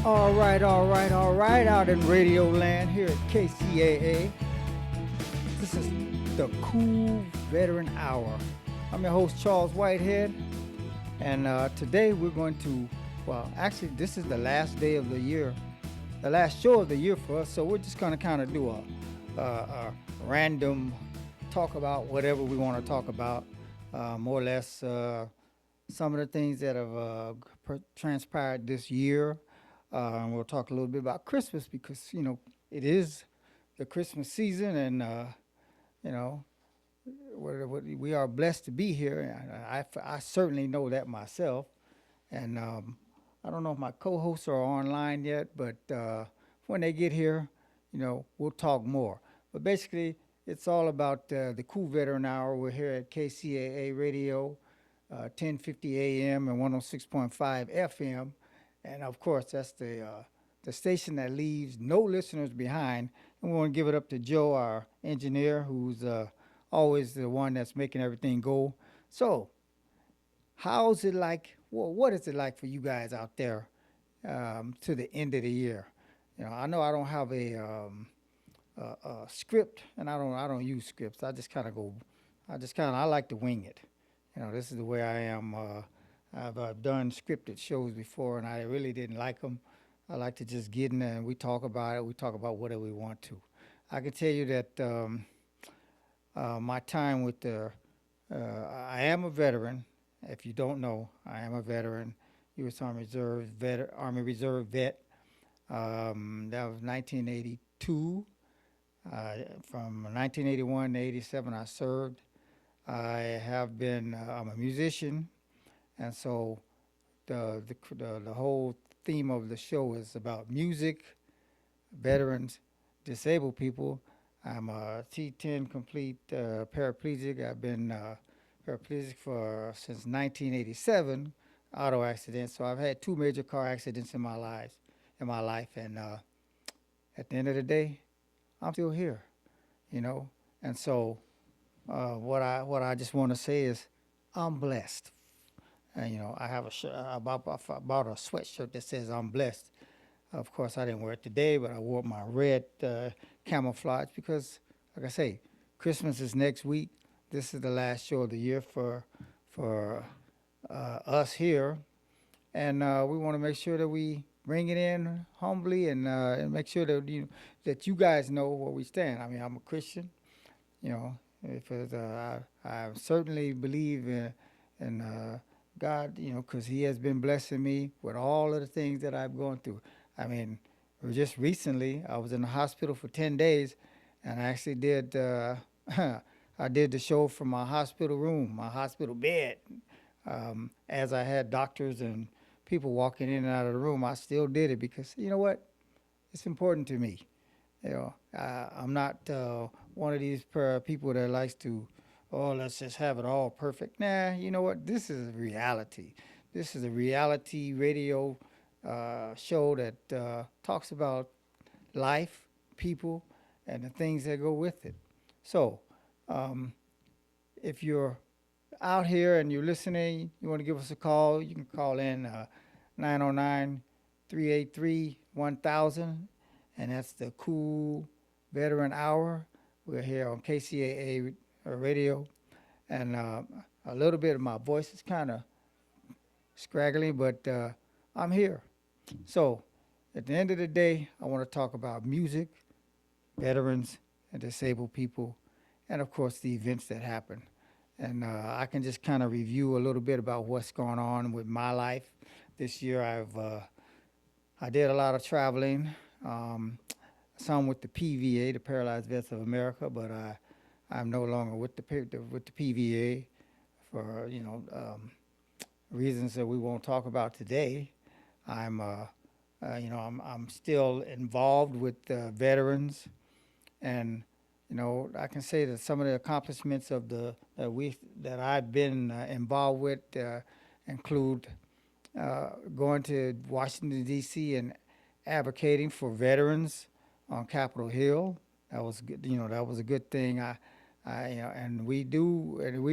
All right, out in Radio Land here at KCAA. This is the Cool Veteran Hour. I'm your host, Charles Whitehead, and today we're going to, well, actually, this is the last day of the year, the last show of the year for us, so we're just going to kind of do a random talk about whatever we want to talk about, more or less some of the things that have transpired this year. And we'll talk a little bit about Christmas because, it is the Christmas season and, you know, we are blessed to be here. And I certainly know that myself. And I don't know if my co hosts are online yet, but when they get here, we'll talk more. But basically, it's all about the Cool Veteran Hour. We're here at KCAA Radio, 1050 AM and 106.5 FM. And of course, that's the station that leaves no listeners behind. And we want to give it up to Joe, our engineer, who's always the one that's making everything go. So, how's it like? Well, what is it like for you guys out there to the end of the year? I know I don't have a script, and I don't use scripts. I just kind of go. I like to wing it. This is the way I am. I've done scripted shows before, and I really didn't like them. I like to just get in there and we talk about it. We talk about whatever we want to. I can tell you that my time with I am a veteran. If you don't know, I am a veteran, U.S. Army Reserve vet. That was 1982. From 1981 to 87, I served. I have been. I'm a musician, and so the whole theme of the show is about music, veterans, disabled people. I'm a T10 complete paraplegic. I've been paraplegic for since 1987, auto accident. So I've had two major car accidents in my life, and at the end of the day, I'm still here, you know. And so what I just want to say is, I'm blessed. And I have I bought a sweatshirt that says I'm blessed. Of course, I didn't wear it today, but I wore my red camouflage because, like I say, Christmas is next week. This is the last show of the year for us here, and we want to make sure that we bring it in humbly and make sure that you guys know where we stand. I mean, I'm a Christian, you know, because I certainly believe in God, because He has been blessing me with all of the things that I've gone through. I mean, just recently, I was in the hospital for 10 days, and I actually did. I did the show from my hospital room, my hospital bed. As I had doctors and people walking in and out of the room, I still did it because you know what? It's important to me. I'm not one of these people that likes to, oh, let's just have it all perfect. Nah, you know what? This is reality. This is a reality radio show that talks about life, people, and the things that go with it. So, um, if you're out here and you're listening, you want to give us a call, you can call in 909 and that's the Cool Veteran Hour. We're here on KCAA radio, and a little bit of my voice is kind of scraggly, but I'm here. So, at the end of the day, I want to talk about music, veterans, and disabled people, and of course, the events that happen. And I can just kind of review a little bit about what's going on with my life this year. I did a lot of traveling, um, some with the PVA, the Paralyzed Vets of America, but I'm no longer with the PVA for reasons that we won't talk about today. I'm I'm still involved with veterans, and I can say that some of the accomplishments of the that I've been involved with include going to Washington D.C. and advocating for veterans on Capitol Hill. That was good. That was a good thing. And we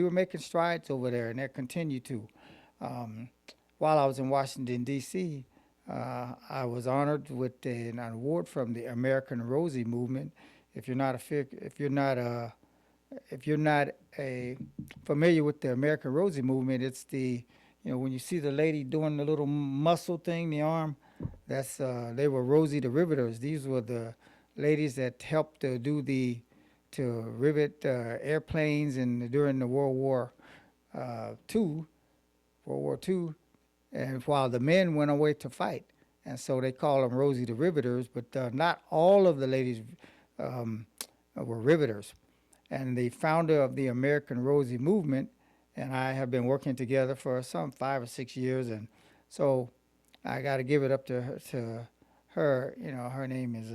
were making strides over there, and they continue to. Um, while I was in Washington D.C., I was honored with an award from the American Rosie Movement. If you're not a if you're not if you're not a familiar with the American Rosie Movement, it's the when you see the lady doing the little muscle thing, the arm, that's they were Rosie the Riveters. These were the ladies that helped to do the to rivet airplanes and during the Two, World War Two, and while the men went away to fight, and so they call them Rosie the Riveters. But not all of the ladies um, were riveters. And the founder of the American Rosie Movement and I have been working together for some 5 or 6 years, and so I got to give it up to her. Her name is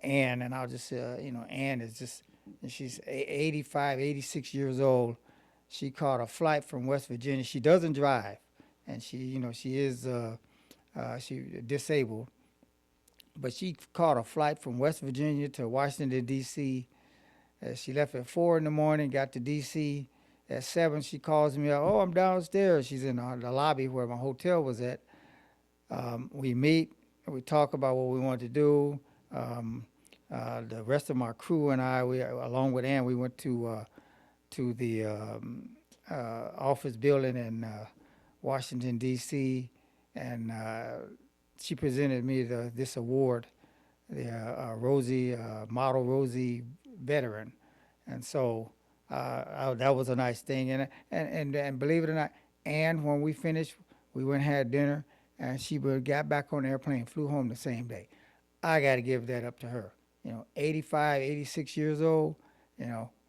Ann, and I'll just Ann is just she's 85, 86 years old. She caught a flight from West Virginia. She doesn't drive, and she is she disabled, but she caught a flight from West Virginia to Washington D.C. She left at 4 in the morning, got to D.C. At 7. She calls me up. Oh, I'm downstairs. She's in the lobby where my hotel was at. We meet, we talk about what we want to do. Um, the rest of my crew and I, we along with Ann, we went to the office building in Washington D.C. and she presented me this award, the Rosie Model Rosie Veteran, and so that was a nice thing. And believe it or not, Ann, when we finished, we went and had dinner, and she got back on the airplane, flew home the same day. I got to give that up to her. 85, 86 years old.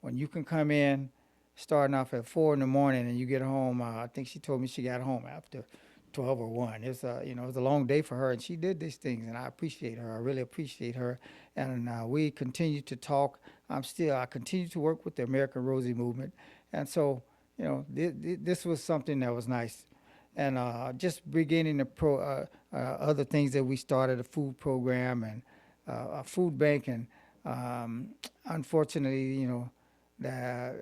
When you can come in, starting off at 4 in the morning, and you get home. I think she told me she got home after 12 or 1. It was a long day for her, and she did these things, and I appreciate her. I really appreciate her, and we continue to talk. I continue to work with the American Rosie Movement, and so this was something that was nice, and just beginning the other things that we started, a food program and a food bank, and unfortunately, that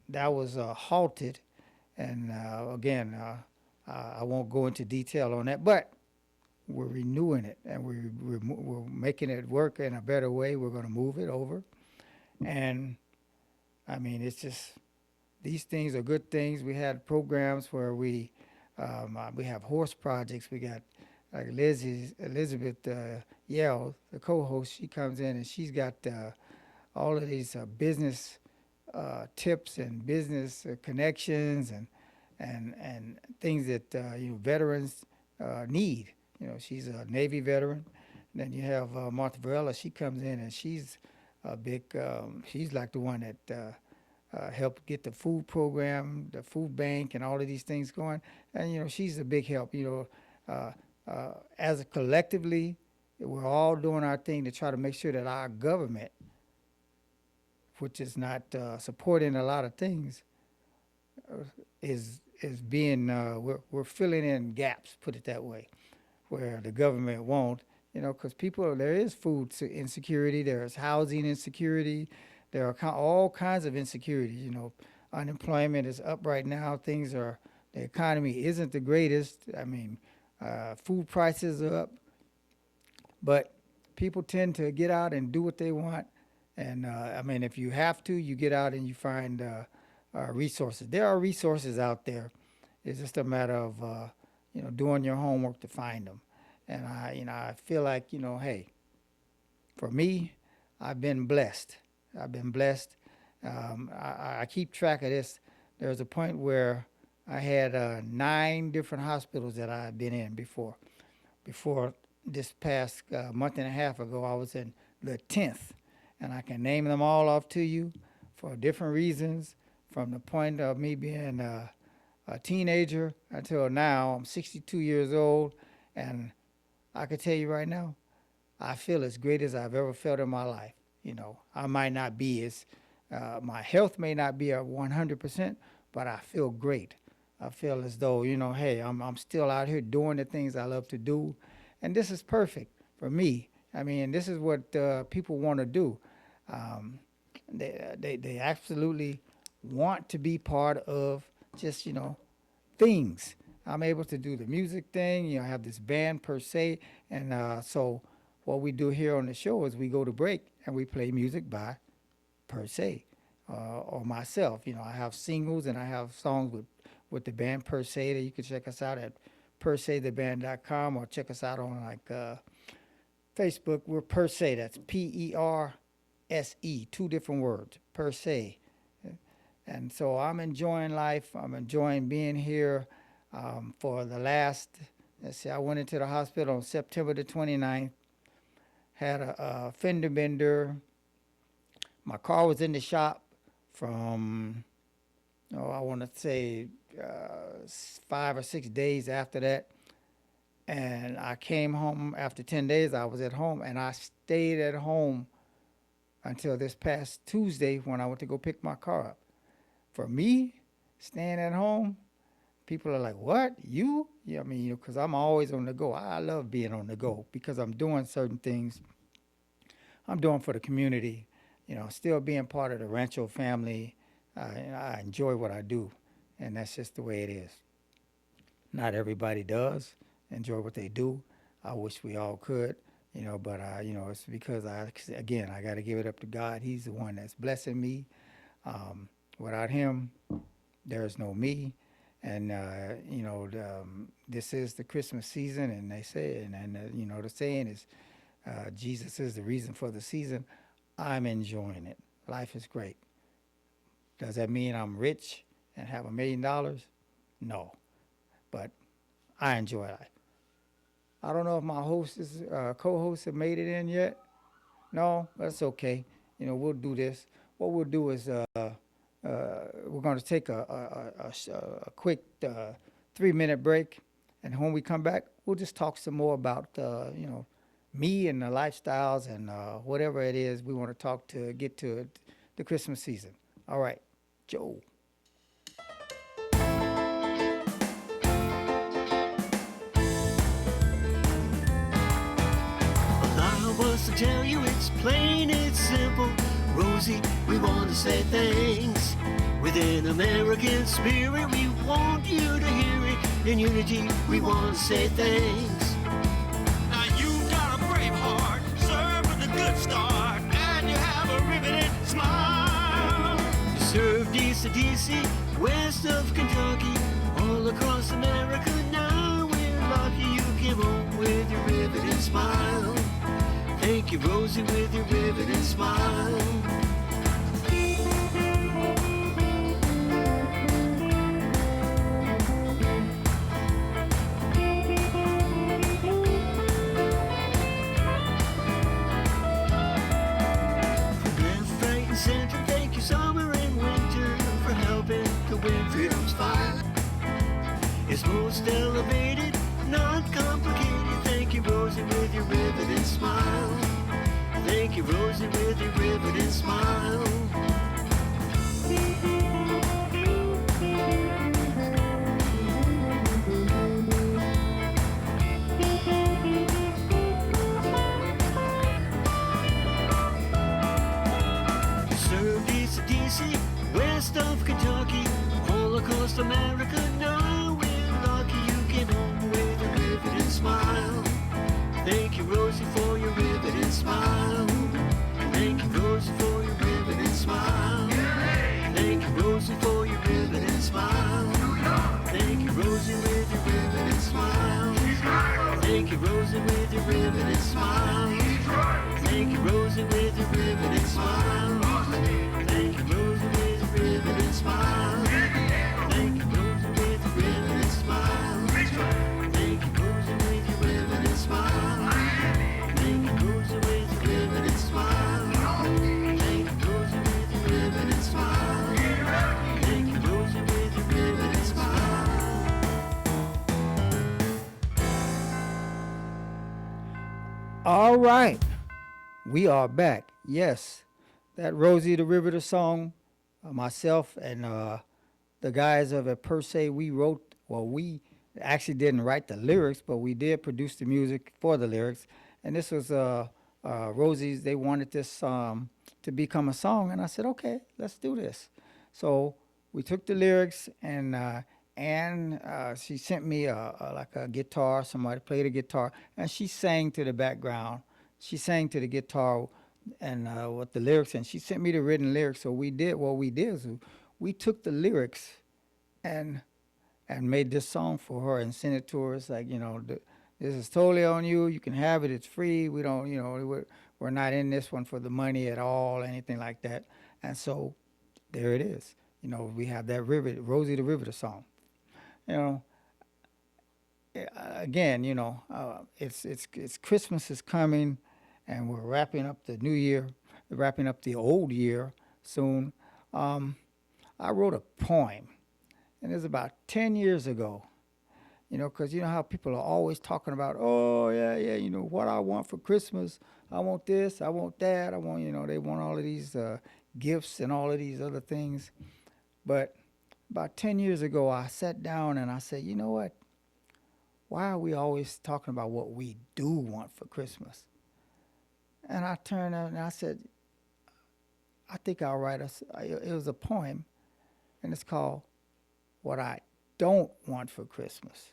was halted, and again. I won't go into detail on that, but we're renewing it and we're making it work in a better way. We're going to move it over, and I mean it's just these things are good things. We had programs where we have horse projects. We got like Elizabeth Yell, the co-host. She comes in and she's got all of these business tips and business connections and things that veterans need. She's a Navy veteran. And then you have Martha Varela. She comes in and she's a big. She's like the one that helped get the food program, the food bank, and all of these things going. And she's a big help. As a collectively, we're all doing our thing to try to make sure that our government, which is not supporting a lot of things, is being we're filling in gaps, put it that way, where the government won't, because there is food insecurity, there is housing insecurity, there are all kinds of insecurities. Unemployment is up right now. The economy isn't the greatest. I mean, food prices are up, but people tend to get out and do what they want. And I mean, if you have to, you get out and you find resources. There are resources out there. It's just a matter of doing your homework to find them. And I feel like hey, for me, I've been blessed. I've been blessed. I keep track of this. There's a point where I had 9 different hospitals that I've been in before. Before this past month and a half ago, I was in the 10th, and I can name them all off to you for different reasons. From the point of me being a teenager until now, I'm 62 years old, and I can tell you right now, I feel as great as I've ever felt in my life. I might not be my health may not be at 100%, but I feel great. I feel as though, hey, I'm still out here doing the things I love to do, and this is perfect for me. I mean, this is what people want to do. They absolutely want to be part of just things. I'm able to do the music thing. I have this band per se, and so what we do here on the show is we go to break and we play music by per se, or myself. I have singles and I have songs with the band per se that you can check us out at persetheband.com or check us out on like Facebook. We're per se. That's PERSE. Two different words. Per se. And so I'm enjoying life. I'm enjoying being here for the last. Let's see. I went into the hospital on September the 29th. Had a fender bender. My car was in the shop from, I want to say 5 or 6 days after that. And I came home after 10 days. I was at home and I stayed at home until this past Tuesday when I went to go pick my car up. For me, staying at home, people are like, what? You? Yeah, I mean, because I'm always on the go. I love being on the go because I'm doing certain things I'm doing for the community, still being part of the Rancho family. I enjoy what I do, and that's just the way it is. Not everybody does enjoy what they do. I wish we all could, but it's because again, I got to give it up to God. He's the one that's blessing me. Without Him, there's no me. And this is the Christmas season, and they say, and the saying is, Jesus is the reason for the season. I'm enjoying it. Life is great. Does that mean I'm rich and have $1 million? No, but I enjoy life. I don't know if my co-hosts have made it in yet. No, that's okay. We'll do this. What we'll do is we're going to take a quick 3-minute break, and when we come back, we'll just talk some more about me and the lifestyles and whatever it is we want to talk to get to the Christmas season. All right, Joe. Allow us to tell you it's plain, it's simple. Rosie, we want to say thanks. With an American spirit, we want you to hear it. In unity, we want to say thanks. Now you've got a brave heart, serve with a good start, and you have a riveting smile. You serve DC, west of Kentucky, all across America. Now we're lucky you came home with your riveting smile. Thank you, Rosie, with your riveting smile. Thank you, summer and winter, for helping to win freedom's fight. It's most elevated, not complicated. Thank you, Rosie, with your riveting smile. Thank you, Rosie, with your riveting smile. West of Kentucky, all across America. Now we're lucky you came home with a riveting smile. Thank you, Rosie, for your riveting smile. Thank you, Rosie, for your riveting smile. Thank you, Rosie, for your riveting smile. Thank you, Rosie, with your riveting smile. Thank you, Rosie, with your riveting smile. Thank you, Rosie, with your riveting smile. Thank you, Rosie, with your riveting smile. Thank you, Rosie, with your riveting smile. Thank you, Rosie, with your riveting smile. Thank you, Rosie, with your riveting smile. Thank you, Rosie, with your riveting smile. Thank you, Rosie, with your riveting smile. All right, we are back. Yes, that Rosie the Riveter song, myself and the guys of it per se, we wrote, well, we actually didn't write the lyrics, but we did produce the music for the lyrics. And this was Rosie's, they wanted this to become a song. And I said, okay, let's do this. So we took the lyrics and and she sent me like a guitar. Somebody played a guitar, and she sang to the background. She sang to the guitar, and with the lyrics, and she sent me the written lyrics. So we did what we did is we took the lyrics and made this song for her and sent it to her. It's like, this is totally on you. You can have it. It's free. We don't, we're not in this one for the money at all, anything like that. And so there it is. We have that Rosie the Riveter song. You know, again, it's Christmas is coming, and we're wrapping up the new year, wrapping up the old year soon. I wrote a poem, and it's about 10 years ago. Because you know how people are always talking about, oh yeah, what I want for Christmas. I want this, I want that, I want, they want all of these gifts and all of these other things. But about 10 years ago, I sat down and I said, you know what? Why are we always talking about what we do want for Christmas? And I turned out and I said, I think I'll write it was a poem, and it's called What I Don't Want for Christmas.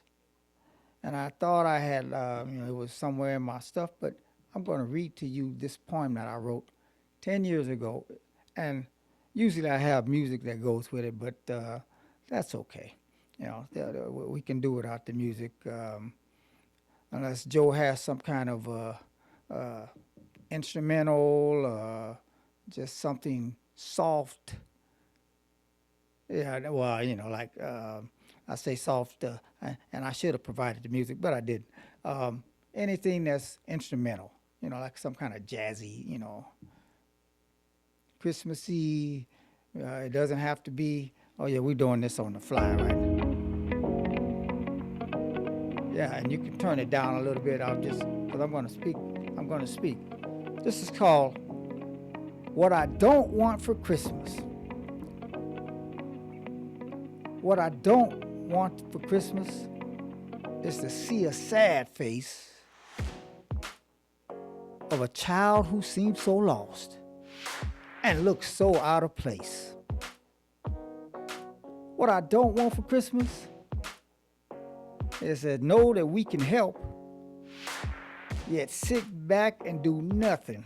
And I thought I had, it was somewhere in my stuff, but I'm going to read to you this poem that I wrote 10 years ago. And usually I have music that goes with it, but that's okay. We can do without the music, unless Joe has some kind of instrumental, just something soft. Yeah, well, like I say soft, and I should have provided the music, but I didn't. Anything that's instrumental, like some kind of jazzy, Christmassy. It doesn't have to be, oh yeah, we're doing this on the fly, right? Yeah, and you can turn it down a little bit. Because I'm going to speak. This is called What I Don't Want for Christmas. What I don't want for Christmas is to see a sad face of a child who seems so lost and looks so out of place. What I don't want for Christmas is to know that we can help, yet sit back and do nothing,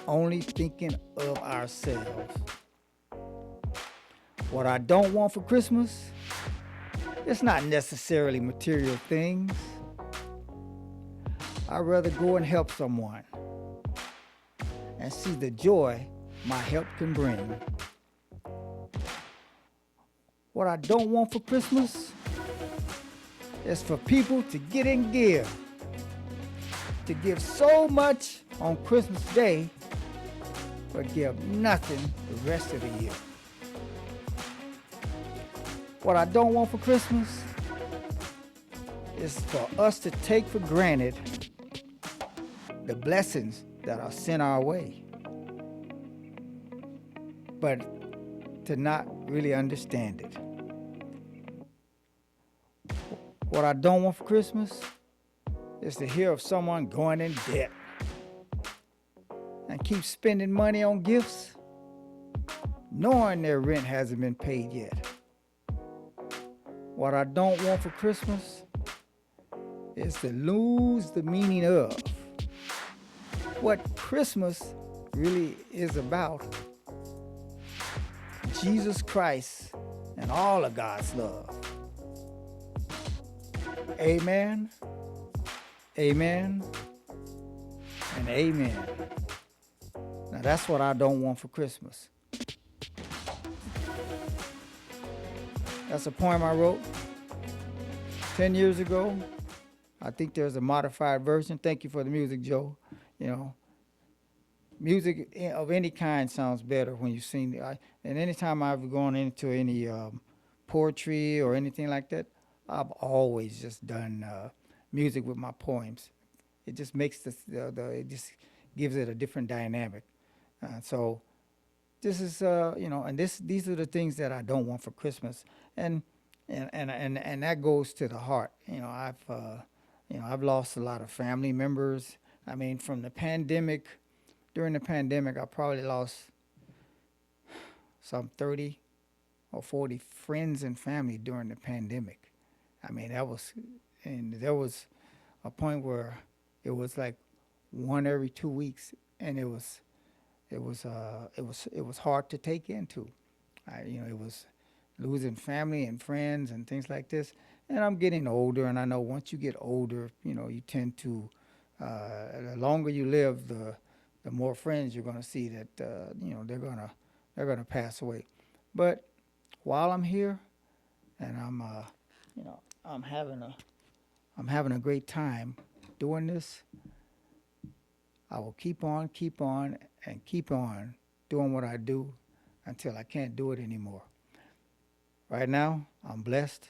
only thinking of ourselves. What I don't want for Christmas, it's not necessarily material things. I'd rather go and help someone and see the joy my help can bring. What I don't want for Christmas is for people to get in gear, to give so much on Christmas Day, but give nothing the rest of the year. What I don't want for Christmas is for us to take for granted the blessings that are sent our way, but to not really understand it. What I don't want for Christmas is to hear of someone going in debt and keep spending money on gifts, knowing their rent hasn't been paid yet. What I don't want for Christmas is to lose the meaning of what Christmas really is about. Jesus Christ and all of God's love. Amen, amen, and amen. Now that's what I don't want for Christmas. That's a poem I wrote 10 years ago. I think there's a modified version. Thank you for the music, Joe. Music of any kind sounds better when you sing it. And anytime I've gone into any poetry or anything like that, I've always just done music with my poems. It just makes it just gives it a different dynamic. So this is and these are the things that I don't want for Christmas, and that goes to the heart. I've lost a lot of family members. I mean, from the pandemic. During the pandemic, I probably lost some 30 or 40 friends and family during the pandemic. I mean, and there was a point where it was like one every 2 weeks, and it was hard to take into. It was losing family and friends and things like this. And I'm getting older, and I know once you get older, you tend to, the longer you live, the more friends you're going to see that, they're gonna pass away. But while I'm here, and I'm I'm having a great time doing this, I will keep on, and keep on doing what I do until I can't do it anymore. Right now, I'm blessed.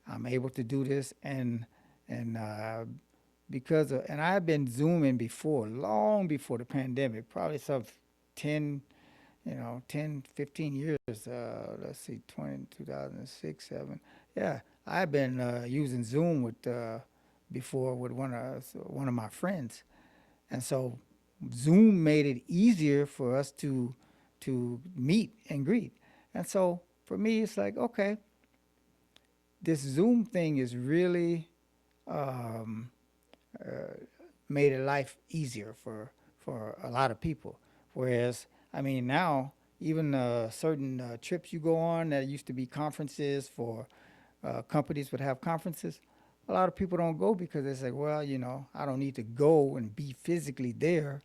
I'm able to do this, and and I've been zooming before, long before the pandemic, probably some 10, 10, 15 years. Let's see, 2006, 7. Yeah, I've been using Zoom before with one of my friends, and so Zoom made it easier for us to meet and greet. And so for me, it's like, okay, this Zoom thing is really um, made it life easier for a lot of people. Whereas, I mean, now even certain trips you go on that used to be conferences for companies would have conferences. A lot of people don't go because they say, well, I don't need to go and be physically there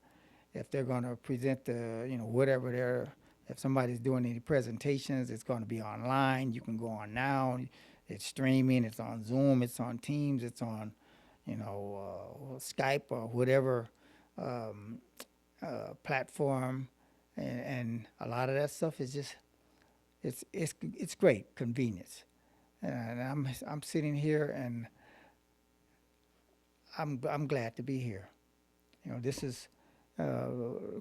if they're going to present whatever if somebody's doing any presentations, it's going to be online. You can go on now. It's streaming. It's on Zoom. It's on Teams. It's on, Skype or whatever um, platform, and a lot of that stuff is just it's great convenience. And I'm sitting here, and I'm glad to be here. This is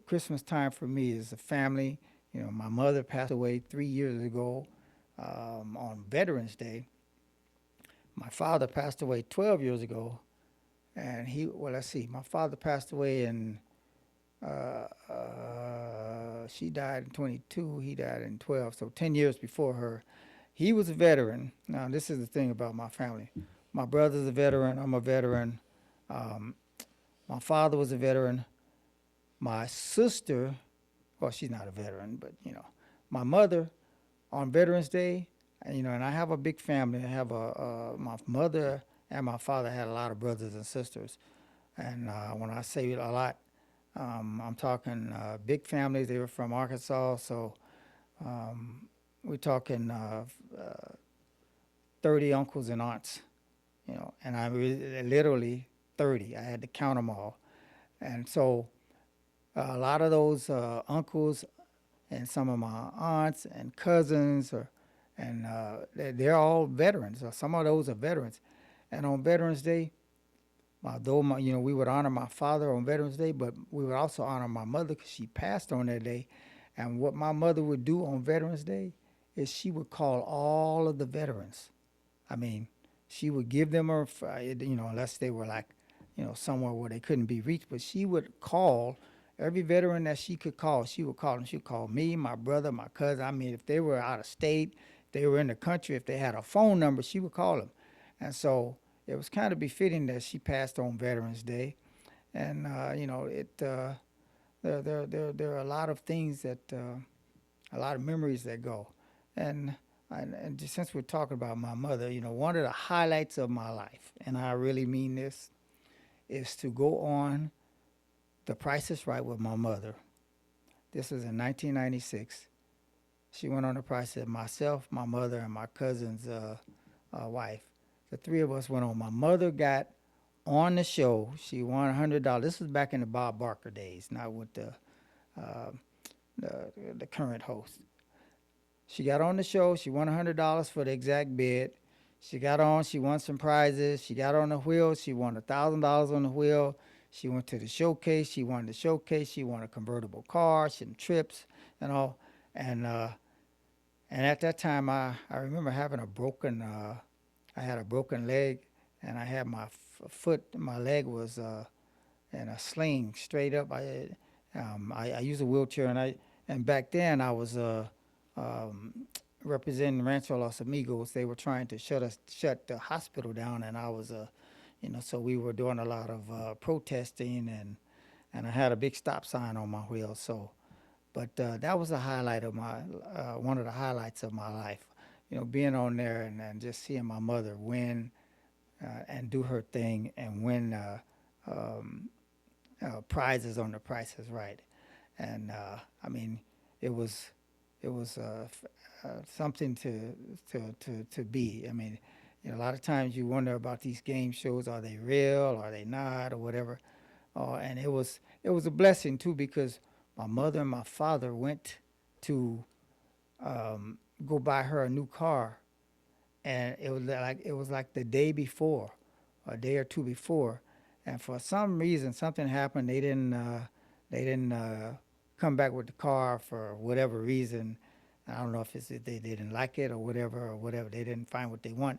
Christmas time for me is a family. My mother passed away 3 years ago on Veterans Day. My father passed away 12 years ago, and let's see, my father passed away she died in 22, he died in 12, so 10 years before her. He was a veteran. Now, this is the thing about my family. My brother's a veteran, I'm a veteran. Um, my father was a veteran. My sister, well, she's not a veteran, but, my mother on Veterans Day, and I have a big family. I have my mother and my father had a lot of brothers and sisters. And when I say a lot, I'm talking big families. They were from Arkansas, so um, we're talking 30 uncles and aunts, and literally 30. I had to count them all. And so a lot of those uncles and some of my aunts and cousins, they're all veterans. Some of those are veterans. And on Veterans Day, although we would honor my father on Veterans Day, but we would also honor my mother because she passed on that day. And what my mother would do on Veterans Day is she would call all of the veterans. I mean, she would give them unless they were like, somewhere where they couldn't be reached, but she would call every veteran that she could call. She would call them. She would call me, my brother, my cousin. I mean, if they were out of state, if they were in the country, if they had a phone number, she would call them. And so it was kind of befitting that she passed on Veterans Day. And, there are a lot of things a lot of memories that go. And just since we're talking about my mother, one of the highlights of my life, and I really mean this, is to go on The Price is Right with my mother. This was in 1996. She went on The Price is myself, my mother, and my cousin's wife. The three of us went on. My mother got on the show. She won $100. This was back in the Bob Barker days, not with uh, the current host. She got on the show. She won $100 for the exact bid. She got on. She won some prizes. She got on the wheel. She won $1,000 on the wheel. She went to the showcase. She won the showcase. She won a convertible car, some trips, and all. And at that time, I remember having I had a broken leg, and I had my leg was in a sling straight up. I used a wheelchair, and back then I was um, representing Rancho Los Amigos. They were trying to shut the hospital down, and I was so we were doing a lot of protesting, and I had a big stop sign on my wheel. So, but that was a highlight of my one of the highlights of my life. Being on there and just seeing my mother win and do her thing and win prizes on The Price is Right. And I mean, it was something to be. I mean, a lot of times you wonder about these game shows: are they real? Are they not? Or whatever. And it was a blessing too, because my mother and my father went to go buy her a new car, and it was like the day before, a day or two before, and for some reason something happened. They didn't come back with the car for whatever reason. I don't know if it's that they didn't like it or whatever. They didn't find what they want.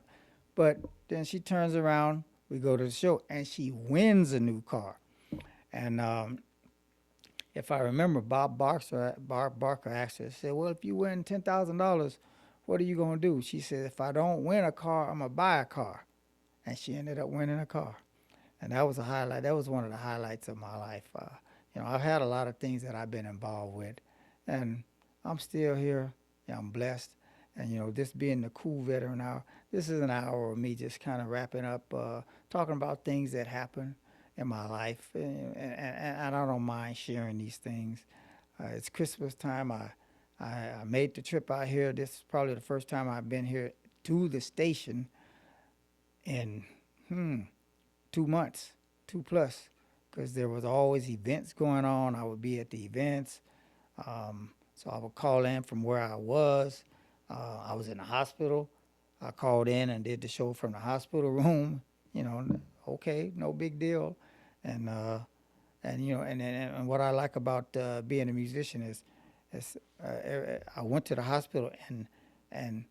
But then she turns around, we go to the show, and she wins a new car. And if I remember, Bob Barker asked her, said, well, if you win $10,000, what are you going to do? She said, if I don't win a car, I'm going to buy a car. And she ended up winning a car. And that was a highlight. That was one of the highlights of my life. I've had a lot of things that I've been involved with, and I'm still here. I'm blessed. And, this being the Cool Veteran Hour, this is an hour of me just kind of wrapping up, talking about things that happen in my life. And I don't mind sharing these things. It's Christmas time. I made the trip out here. This is probably the first time I've been here to the station in 2 months, 2+, because there was always events going on. I would be at the events. So I would call in from where I was. I was in the hospital. I called in and did the show from the hospital room. Okay, no big deal. And what I like about being a musician is I went to the hospital, and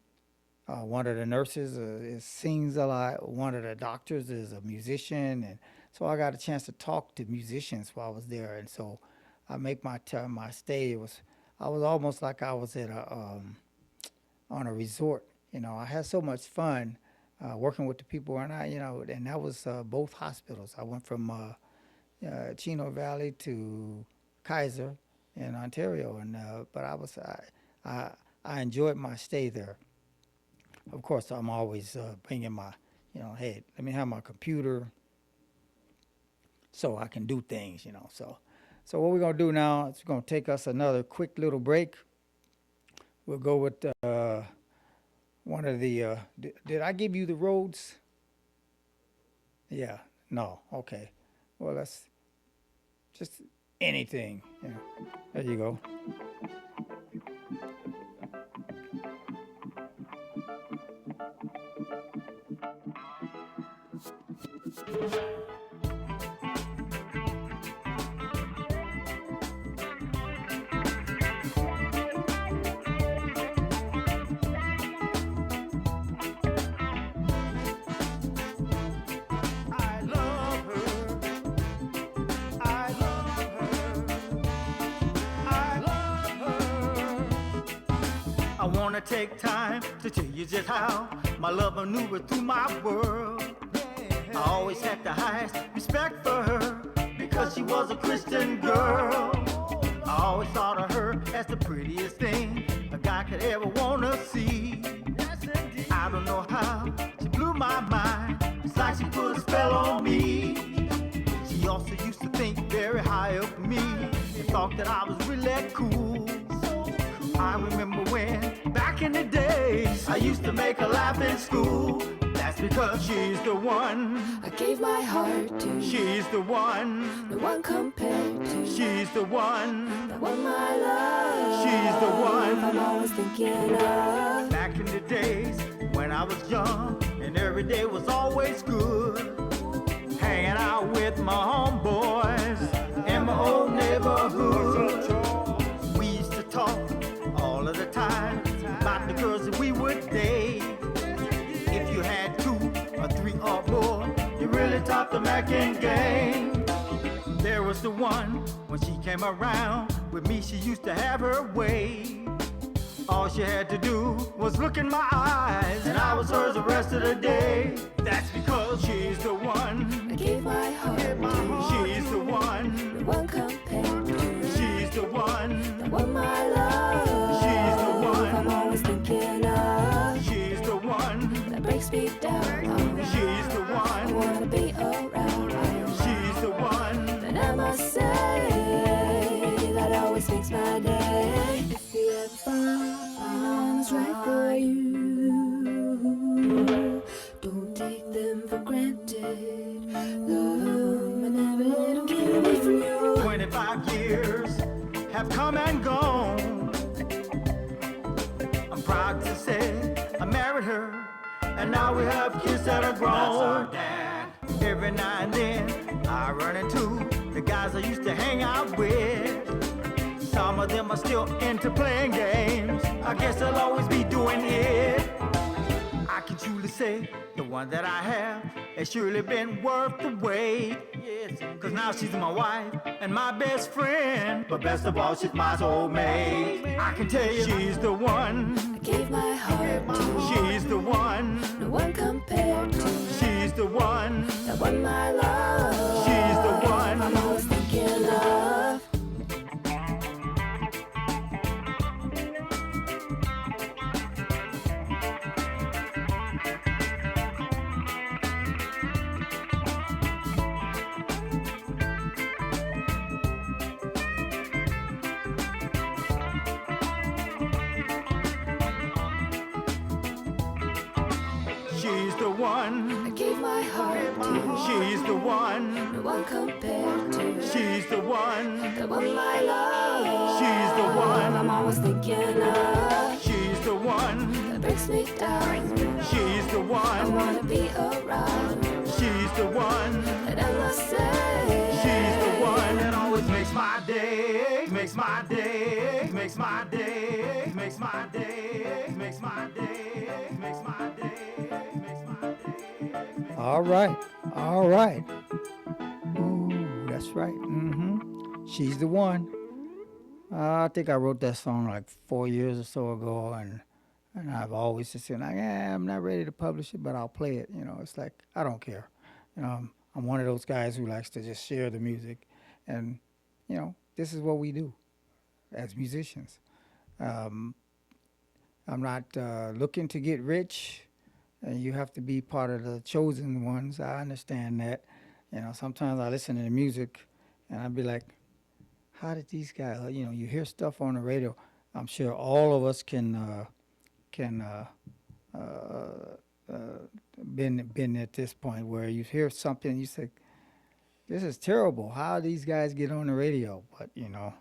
one of the nurses sings a lot. One of the doctors is a musician, and so I got a chance to talk to musicians while I was there. And so I make my stay. I was almost like I was at on a resort. I had so much fun working with the people, and and that was both hospitals. I went from Chino Valley to Kaiser in Ontario, but I enjoyed my stay there. Of course, I'm always bringing my, hey, let me have my computer so I can do things, So what we're going to do now is we're going to take us another quick little break. We'll go with one of the, did I give you the roads? Yeah, no, okay. Well, that's just anything. There you go. I wanna take time to tell you just how my love maneuvered through my world. I always had the highest respect for her because she was a Christian girl. I always thought of her as the prettiest thing a guy could ever wanna see. I don't know how she blew my mind. It's like she put a spell on me. She also used to think very high of me and thought that I was really cool. I remember when, back in the days, I used to make her laugh in school. That's because she's the one I gave my heart to. She's the one, No one compared to. she's the one, The one my love. she's the I'm one. always thinking of. Back in the days when I was young and every day was always good, hanging out with my homeboys in my old neighborhood. We used to talk all of the time about the girls that we would date. If you had 2 or 3 or more, you really topped the American game. There was the one, when she came around, with me she used to have her way. All she had to do was look in my eyes, and I was hers the rest of the day. That's because she's the one. I gave my heart to. She's the one. No one compared to. She's the one. The one my love. She's the one. I'm always thinking of. She's the one. That breaks me down. She's the I one. wanna be around. She's the one. And I must say that always makes my day. If you ever find one that's right for you, don't take them for granted. Love 'em and never let 'em get away from you. 25 years have come and gone. I'm proud to say I married her, and now we have kids that are grown. That's our dad. Every now and then I run into the guys I used to hang out with. Some of them are still into playing games. I guess they'll always be doing it. I can truly say the one that I have has surely been worth the wait. Yes, cause now she's my wife and my best friend. But best of all, she's my soulmate. I can tell you she's the one. I gave my heart to. She's the one. No one compared to. She's the one. That one my love. She's the one. I'm always thinking of. She's the one. I gave my heart to. She's the one. No one compared to. She's the one. The one my love. She's the one. I'm always thinking of. She's the one. That breaks me down. She's the I one. wanna be around. She's the one. And I must say. She's the one that always makes my day. Makes my day. Makes my day. Makes my day. Makes my day. Makes my day. Makes my day. All right. All right. Ooh, that's right. Mm-hmm. She's the one. I think I wrote that song like 4 years or so ago, and I've always just said, like, I'm not ready to publish it, but I'll play it. You know, it's like, I don't care. You know, I'm one of those guys who likes to just share the music, and, you know, this is what we do as musicians. I'm not looking to get rich, and you have to be part of the chosen ones. I understand that. You know, sometimes I listen to the music, and I'd be like, how did these guys, you know, you hear stuff on the radio. I'm sure all of us can been at this point where you hear something and you say, this is terrible. How these guys get on the radio? But, you know,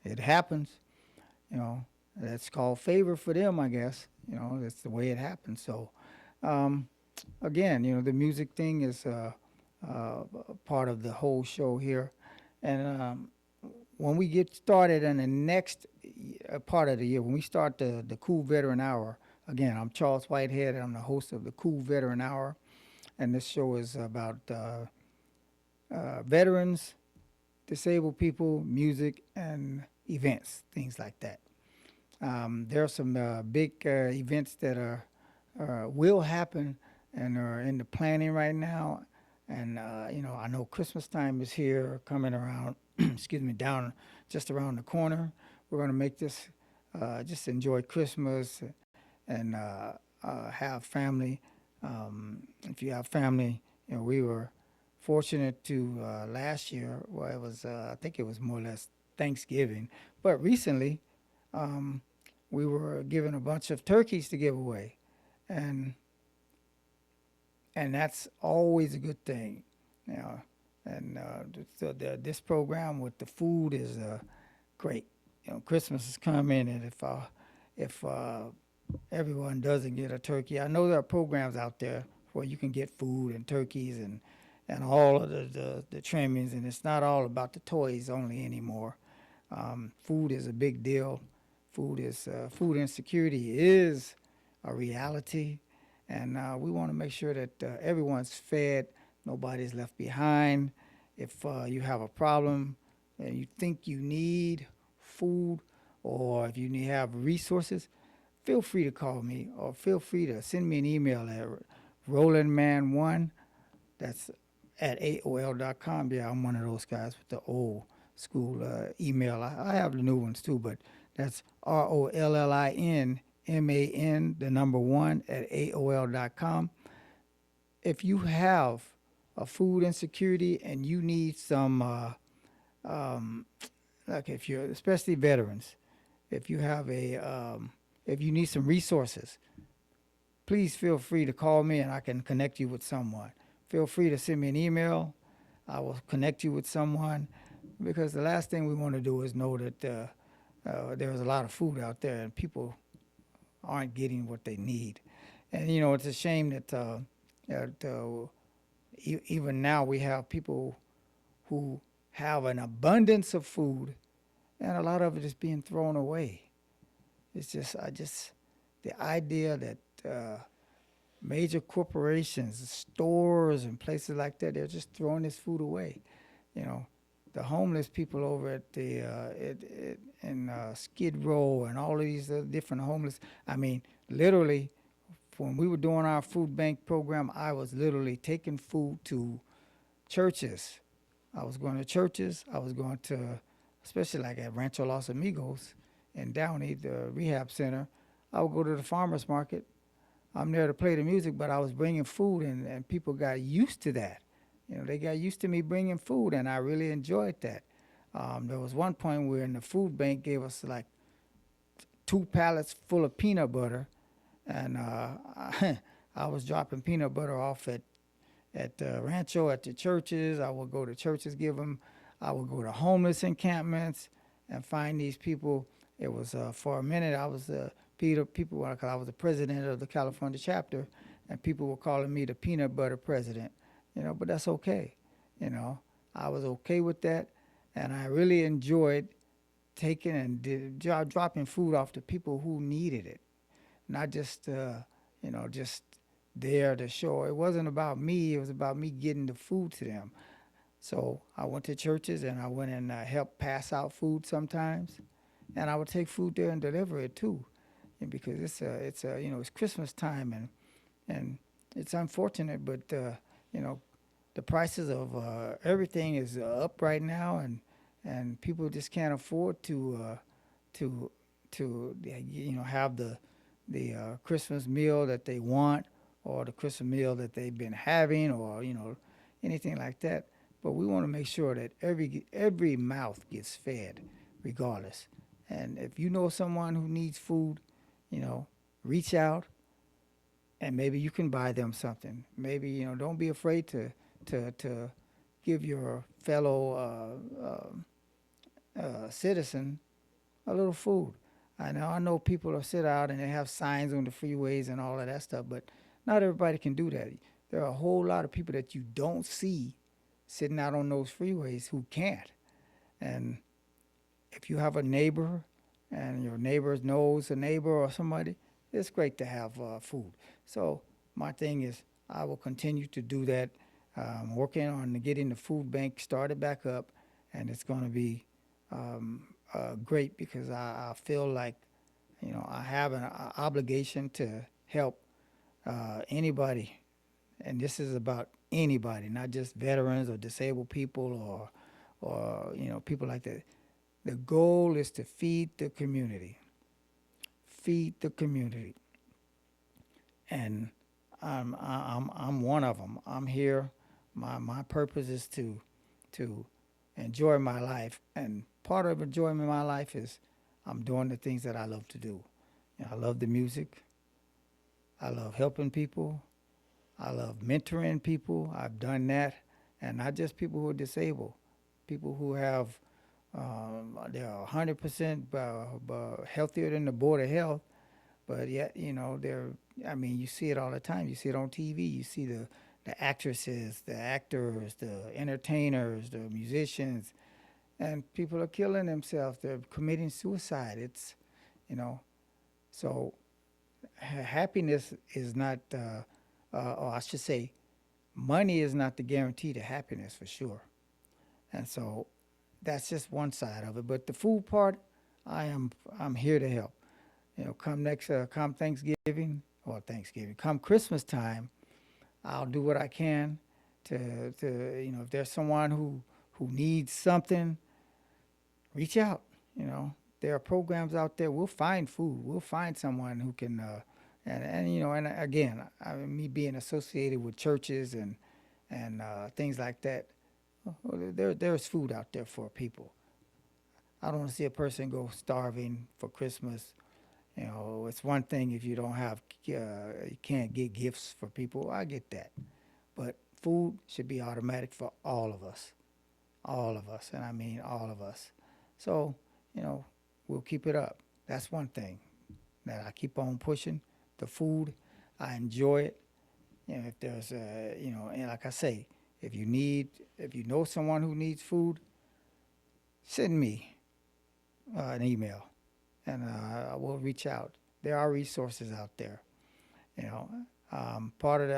it happens. You know, that's called favor for them, I guess. You know, that's the way it happens. So, again, you know, the music thing is part of the whole show here. And when we get started in the next part of the year, when we start the Cool Veteran Hour, again, I'm Charles Whitehead, and I'm the host of the Cool Veteran Hour. And this show is about veterans, disabled people, music, and events, things like that. There are some big events that will happen and are in the planning right now. And, you know, I know Christmas time is here, coming around, excuse me, down just around the corner. We're going to make this, just enjoy Christmas and have family. If you have family, you know, we were fortunate to last year, well, it was, I think it was more or less Thanksgiving. But recently, we were given a bunch of turkeys to give away. And that's always a good thing, you know. And this program with the food is great. You know, Christmas is coming, and if everyone doesn't get a turkey, I know there are programs out there where you can get food and turkeys and all of the trimmings, and it's not all about the toys only anymore. Food is a big deal. Food insecurity is a reality. And we want to make sure that everyone's fed, nobody's left behind. If you have a problem and you think you need food, or if you need have resources, feel free to call me or feel free to send me an email at rolandman1, that's at AOL.com. Yeah, I'm one of those guys with the old school email. I have the new ones too, but that's ROLLINMAN, the number one, at AOL.com. If you have a food insecurity and you need some, like if you're, especially veterans, if you have if you need some resources, please feel free to call me and I can connect you with someone. Feel free to send me an email. I will connect you with someone, because the last thing we want to do is know that there's a lot of food out there and people aren't getting what they need. And, you know, it's a shame that even now we have people who have an abundance of food and a lot of it is being thrown away. It's just, the idea that major corporations, stores, and places like that, they're just throwing this food away. You know, the homeless people over at the in Skid Row and all of these different homeless. I mean, literally, when we were doing our food bank program, I was literally taking food to churches. I was going to churches. I was going to, especially like at Rancho Los Amigos in Downey, the rehab center. I would go to the farmer's market. I'm there to play the music, but I was bringing food, and people got used to that. You know, they got used to me bringing food, and I really enjoyed that. There was one point where in the food bank gave us like 2 pallets full of peanut butter, and I was dropping peanut butter off at Rancho, at the churches. I would go to churches, give them. I would go to homeless encampments and find these people. It was for a minute I was people, because I was the president of the California chapter, and people were calling me the peanut butter president. You know, but that's okay. You know, I was okay with that, and I really enjoyed taking and dropping food off to people who needed it, not just you know, just there to show. It wasn't about me. It was about me getting the food to them. So I went to churches and I went and helped pass out food sometimes, and I would take food there and deliver it too, and because it's you know, it's Christmas time, and it's unfortunate, but you know, the prices of everything is up right now, and people just can't afford to you know, have the Christmas meal that they want, or the Christmas meal that they've been having, or, you know, anything like that. But we want to make sure that every mouth gets fed, regardless. And if you know someone who needs food, you know, reach out, and maybe you can buy them something. Maybe, you know, don't be afraid to give your fellow citizen a little food. I know people will sit out and they have signs on the freeways and all of that stuff, but not everybody can do that. There are a whole lot of people that you don't see sitting out on those freeways who can't. And if you have a neighbor and your neighbor knows a neighbor or somebody, it's great to have food. So my thing is, I will continue to do that. Working on getting the food bank started back up, and it's going to be great, because I feel like, you know, I have an obligation to help anybody, and this is about anybody, not just veterans or disabled people or you know, people like that. The goal is to feed the community. Feed the community, and I'm one of them. I'm here. My purpose is to enjoy my life, and part of enjoying my life is I'm doing the things that I love to do. You know, I love the music. I love helping people. I love mentoring people. I've done that, and not just people who are disabled, people who have they're 100% healthier than the Board of Health, but yet, you know, I mean, you see it all the time. You see it on TV. You see the actresses, the actors, the entertainers, the musicians, and people are killing themselves. They're committing suicide. It's, you know, so happiness is not, or I should say, money is not the guarantee to happiness, for sure. And so that's just one side of it. But the food part, I'm here to help. Come Thanksgiving or Thanksgiving, come Christmas time, I'll do what I can if there's someone who needs something, reach out. You know, there are programs out there. We'll find food. We'll find someone who can, and again, me being associated with churches and things like that, there's food out there for people. I don't want to see a person go starving for Christmas. You know, it's one thing if you don't have, you can't get gifts for people. I get that, but food should be automatic for all of us, and I mean all of us. So, you know, we'll keep it up. That's one thing that I keep on pushing. The food, I enjoy it. You know, if there's and like I say, if you know someone who needs food, send me an email, and I will reach out. There are resources out there. You know, part of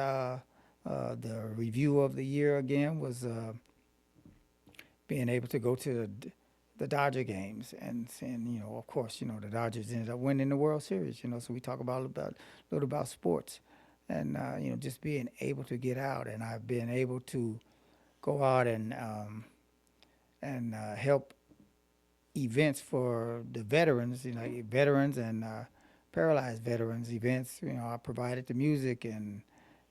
the review of the year again was being able to go to the Dodger games, and of course, the Dodgers ended up winning the World Series. So we talk a little about sports, and just being able to get out, and I've been able to go out and help events for the veterans, veterans and paralyzed veterans events. I provided the music, and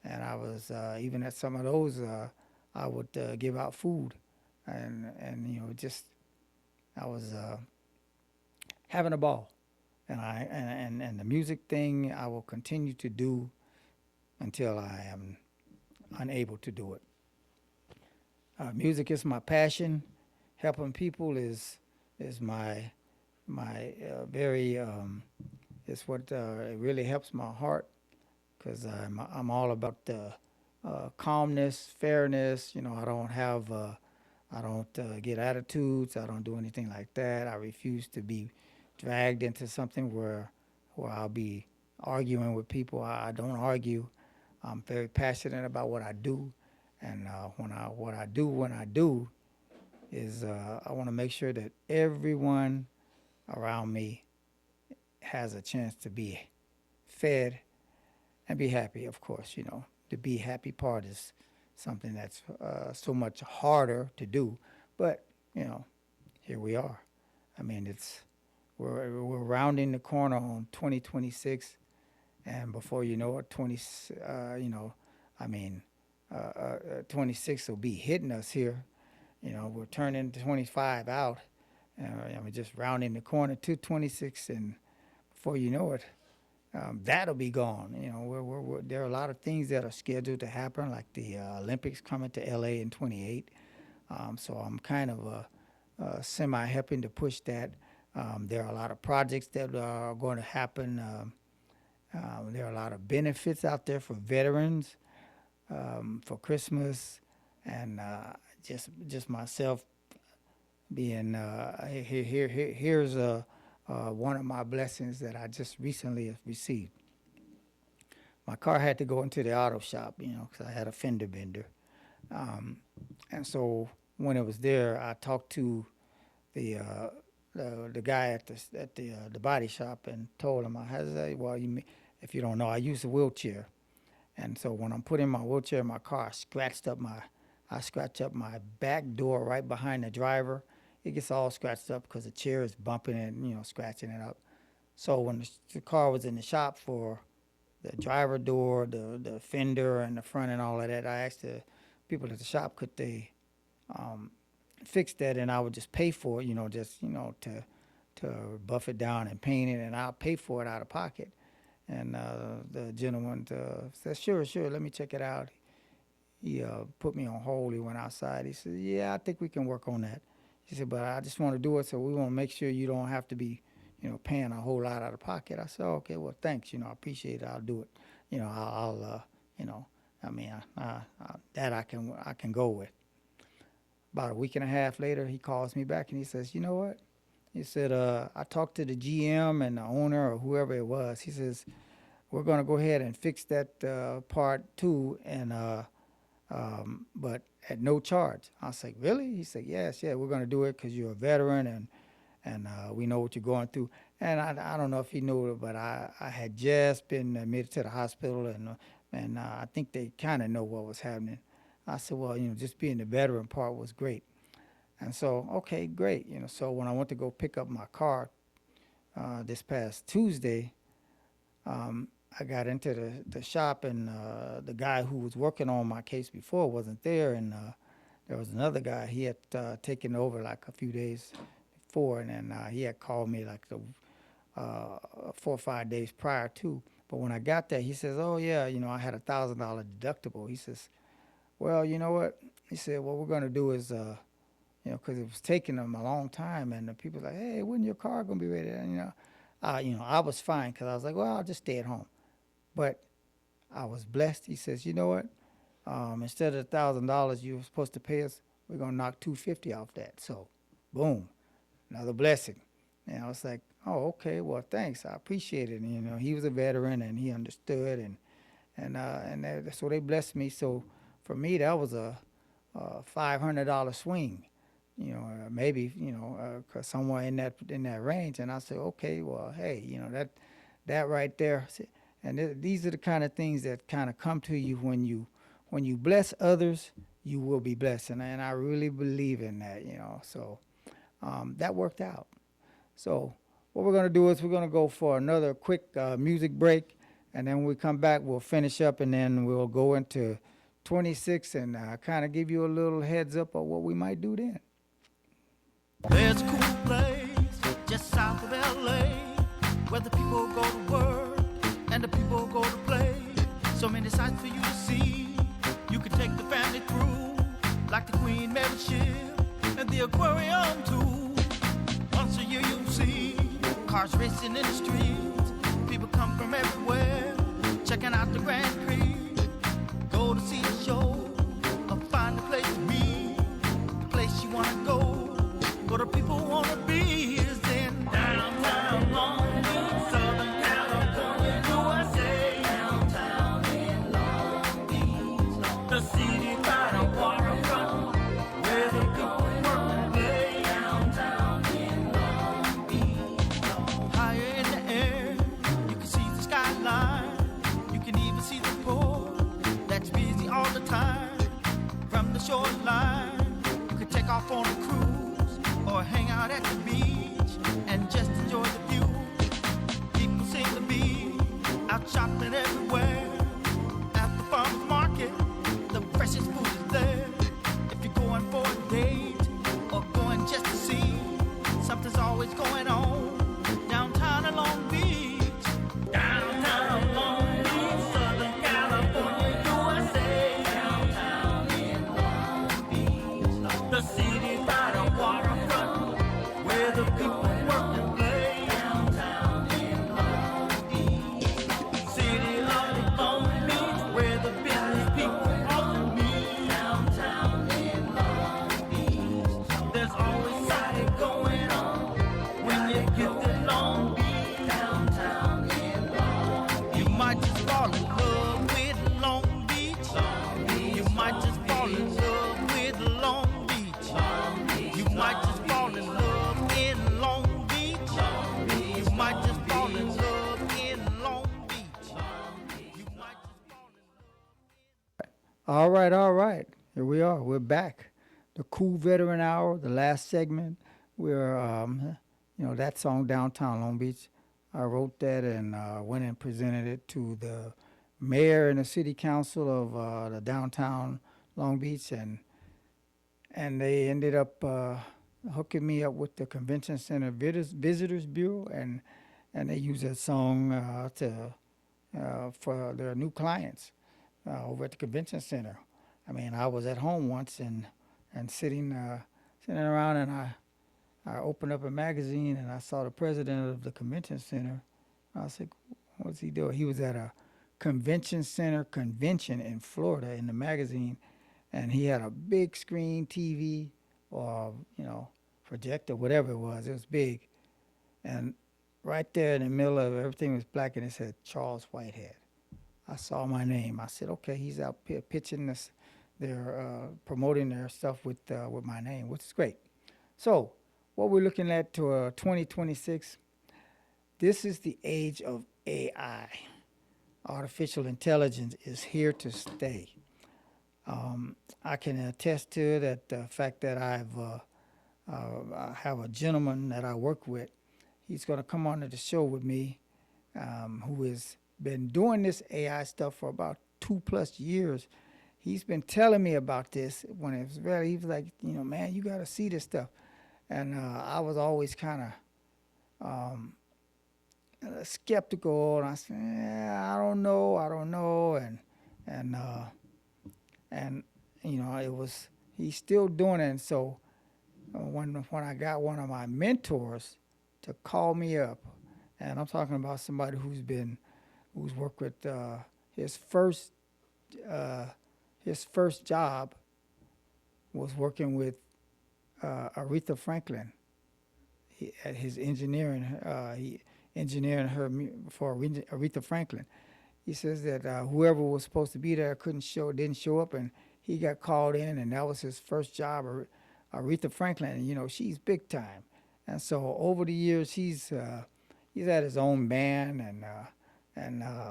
I was even at some of those, I would give out food, and just I was having a ball, and the music thing I will continue to do until I am unable to do it. Music is my passion. Helping people is my very it's what it really helps my heart, because I'm all about the calmness, fairness. I don't get attitudes. I don't do anything like that. I refuse to be dragged into something where I'll be arguing with people. I don't argue. I'm very passionate about what I do, and what I do is I want to make sure that everyone around me has a chance to be fed and be happy. Of course, the be happy part is something that's so much harder to do, but here we are. I mean, we're rounding the corner on 2026, and before you know it, 26 will be hitting us here. We're turning 25 out, and we're just rounding the corner to 26, and before you know it, that'll be gone. There are a lot of things that are scheduled to happen, like the Olympics coming to LA in 28. So I'm kind of semi helping to push that. There are a lot of projects that are going to happen. There are a lot of benefits out there for veterans for Christmas, and just myself being here's one of my blessings that I just recently have received. My car had to go into the auto shop, because I had a fender bender, and so when it was there, I talked to the guy at the body shop and told him, if you don't know, I use a wheelchair, and so when I'm putting my wheelchair in my car, I scratch up my back door right behind the driver. It gets all scratched up because the chair is bumping it, scratching it up. So when the car was in the shop for the driver door, the fender, and the front and all of that, I asked the people at the shop, could they fix that, and I would just pay for it, to buff it down and paint it, and I'll pay for it out of pocket. And the gentleman said, sure, let me check it out. He put me on hold. He went outside. He said, yeah, I think we can work on that. He said, but I just want to do it, so we want to make sure you don't have to be, paying a whole lot out of pocket. I said, okay, well, thanks. I appreciate it. I'll do it. I'll that I can go with. About a week and a half later, he calls me back and he says, you know what? He said, I talked to the GM and the owner or whoever it was. He says, we're going to go ahead and fix that part too, and but at no charge. I was like, really? He said, yes, we're going to do it because you're a veteran, and we know what you're going through. And I don't know if he knew it, but I had just been admitted to the hospital, and I think they kind of know what was happening. I said, well, just being the veteran part was great. And so, okay, great. So when I went to go pick up my car this past Tuesday, I got into the shop, and the guy who was working on my case before wasn't there, and there was another guy. He had taken over like a few days before, and then he had called me like 4 or 5 days prior to. But when I got there, he says, oh, yeah, I had $1,000 deductible. He says, well, you know what? He said, what we're going to do is, because it was taking them a long time, and the people were like, hey, when your car going to be ready? And, I was fine because I was like, well, I'll just stay at home. But I was blessed. He says, you know what? Instead of $1,000 you were supposed to pay us, we're going to knock $250 off that. So, boom, another blessing. And I was like, oh, okay, well, thanks. I appreciate it. And, he was a veteran, and he understood, and so they blessed me. So for me, that was a $500 swing, maybe, cause somewhere in that range. And I said, okay, well, hey, that right there. And these are the kind of things that kind of come to you when you bless others, you will be blessed. And I really believe in that, So that worked out. So what we're going to do is we're going to go for another quick music break. And then when we come back, we'll finish up, and then we'll go into 26 and kind of give you a little heads up of what we might do then. There's a cool place just south of LA where the people go to work and the people go to play. So many sights for you to see. You can take the family through, like the Queen Mary ship and the aquarium too. Once a year you'll see cars racing in the streets. People come from everywhere, checking out the Grand Prix. Go to see a show or find a place to meet. The place you wanna go, where the people wanna be is in downtown Long Beach, Southern California, USA. Downtown in Long Beach, the city by the waterfront, where the people work and play. Downtown in Long Beach, higher in the air, you can see the skyline. You can even see the port that's busy all the time. From the shoreline, you can take off on a cruise or hang out at the beach and just enjoy the view. People seem to be out shopping everywhere. At the farmer's market, the freshest food is there. If you're going for a date or going just to see, something's always going on downtown in Long Beach. Downtown Long Beach, Southern California, USA. Downtown in Long Beach, the city by the waterfront, where the people work and play. Downtown in Long Beach, city of Long Beach, where the business people often meet. Downtown in Long Beach, there's always something going on when you get to Long Beach. Downtown in Long Beach, you might just fall in love with Long Beach. You might just fall in love with Long Beach. You might just fall in love in Long Beach. You might just fall in love in Long Beach. You might just fall in love. All right. Here we are. We're back. The Cool Veteran Hour, the last segment. We're, that song, Downtown Long Beach. I wrote that and went and presented it to the mayor and the city council of the downtown Long Beach, and they ended up hooking me up with the Convention Center Visitors Bureau, and they used that song for their new clients over at the Convention Center. I mean, I was at home once and sitting around, and I opened up a magazine and I saw the president of the Convention Center. I was like, what's he doing? He was at a Convention Center convention in Florida in the magazine, and he had a big screen TV or, projector, whatever it was. It was big. And right there in the middle of everything was black, and it said Charles Whitehead. I saw my name. I said, okay, he's out pitching this. They're promoting their stuff with my name, which is great. So what we're looking at to 2026, this is the age of AI. Artificial intelligence is here to stay. I can attest to that the fact that I have a gentleman that I work with. He's going to come on to the show with me, who has been doing this AI stuff for about 2+ years. He's been telling me about this when it was he was like, man, you got to see this stuff. And I was always kind of skeptical, and I said, I don't know, and it was, he's still doing it. And so when I got one of my mentors to call me up, and I'm talking about somebody who's worked with his first job was working with Aretha Franklin. At his engineering, he engineering her for Aretha Franklin. He says that whoever was supposed to be there didn't show up, and he got called in, and that was his first job. Aretha Franklin, and she's big time. And so over the years, he's had his own band, and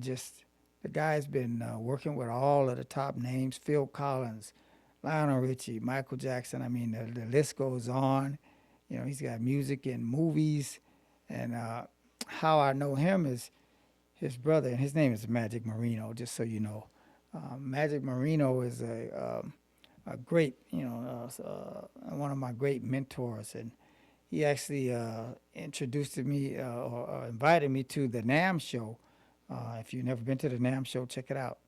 just the guy's been working with all of the top names: Phil Collins, Lionel Richie, Michael Jackson. I mean, the list goes on. He's got music in movies, and how I know him is his brother, and his name is Magic Marino. Just so you know, Magic Marino is a great, one of my great mentors, and he actually introduced me or invited me to the NAMM show. If you've never been to the NAMM show, check it out.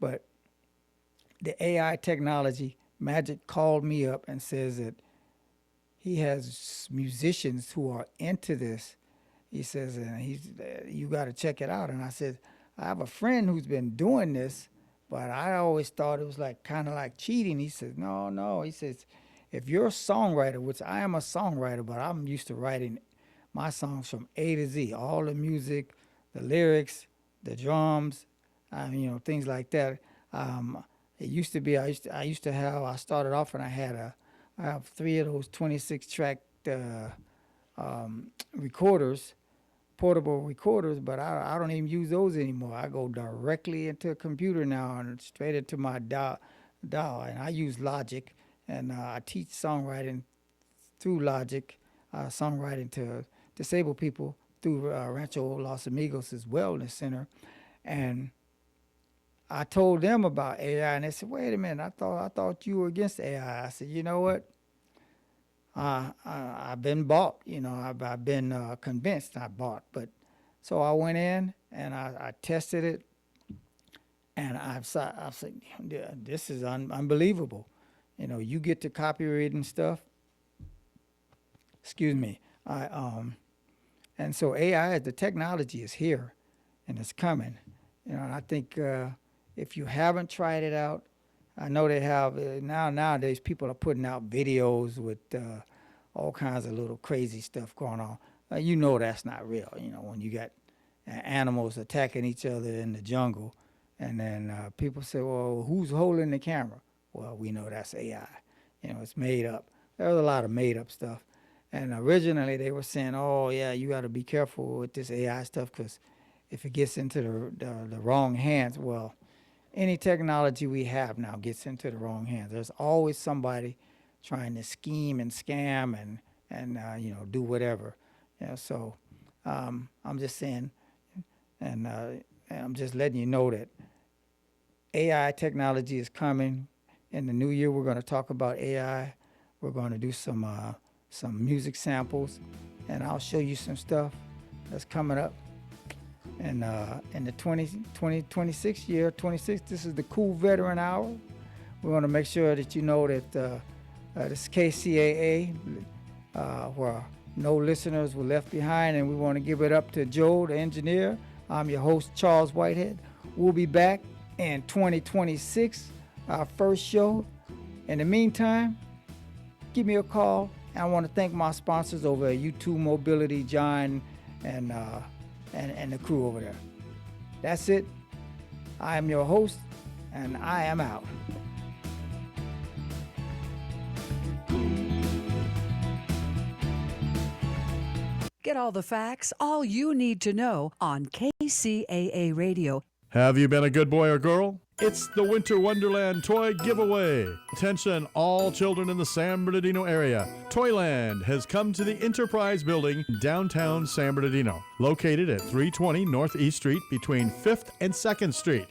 But the AI technology, Magic called me up and says that he has musicians who are into this. He says, you got to check it out. And I said, I have a friend who's been doing this, but I always thought it was kind of like cheating. He says, no. He says, if you're a songwriter, which I am a songwriter, but I'm used to writing my songs from A to Z, all the music, the lyrics, the drums, things like that. It used to be, I started off and I have 3 of those 26-track recorders, portable recorders, but I don't even use those anymore. I go directly into a computer now and straight into my DAW, and I use Logic, and I teach songwriting through Logic, songwriting to disabled people through Rancho Los Amigos' Wellness Center, and I told them about AI, and they said, "Wait a minute! I thought you were against AI." I said, "You know what? I've been bought. I've been convinced. I bought, but so I went in and I tested it, and I said, yeah, this is unbelievable. You get to copywriting stuff. Excuse me. And so AI, the technology is here, and it's coming. And I think if you haven't tried it out, I know they have nowadays people are putting out videos with all kinds of little crazy stuff going on. That's not real. When you got animals attacking each other in the jungle, and then people say, well, who's holding the camera? Well, we know that's AI. It's made up. There's a lot of made up stuff. And originally they were saying, oh, yeah, you got to be careful with this AI stuff because if it gets into the wrong hands, well, any technology we have now gets into the wrong hands. There's always somebody trying to scheme and scam and do whatever. So I'm just saying, and I'm just letting you know that AI technology is coming. In the new year, we're going to talk about AI. We're going to do some music samples, and I'll show you some stuff that's coming up. And in the 2026 year, this is the Cool Veteran Hour. We want to make sure that you know that this is KCAA, where no listeners were left behind, and we want to give it up to Joe, the engineer. I'm your host, Charles Whitehead. We'll be back in 2026, our first show. In the meantime, give me a call. And I want to thank my sponsors over at U2 Mobility, John, and the crew over there. That's it. I am your host, and I am out. Get all the facts, all you need to know on KCAA Radio. Have you been a good boy or girl? It's the Winter Wonderland Toy Giveaway. Attention, all children in the San Bernardino area. Toyland has come to the Enterprise Building in downtown San Bernardino, located at 320 Northeast Street between 5th and 2nd Street.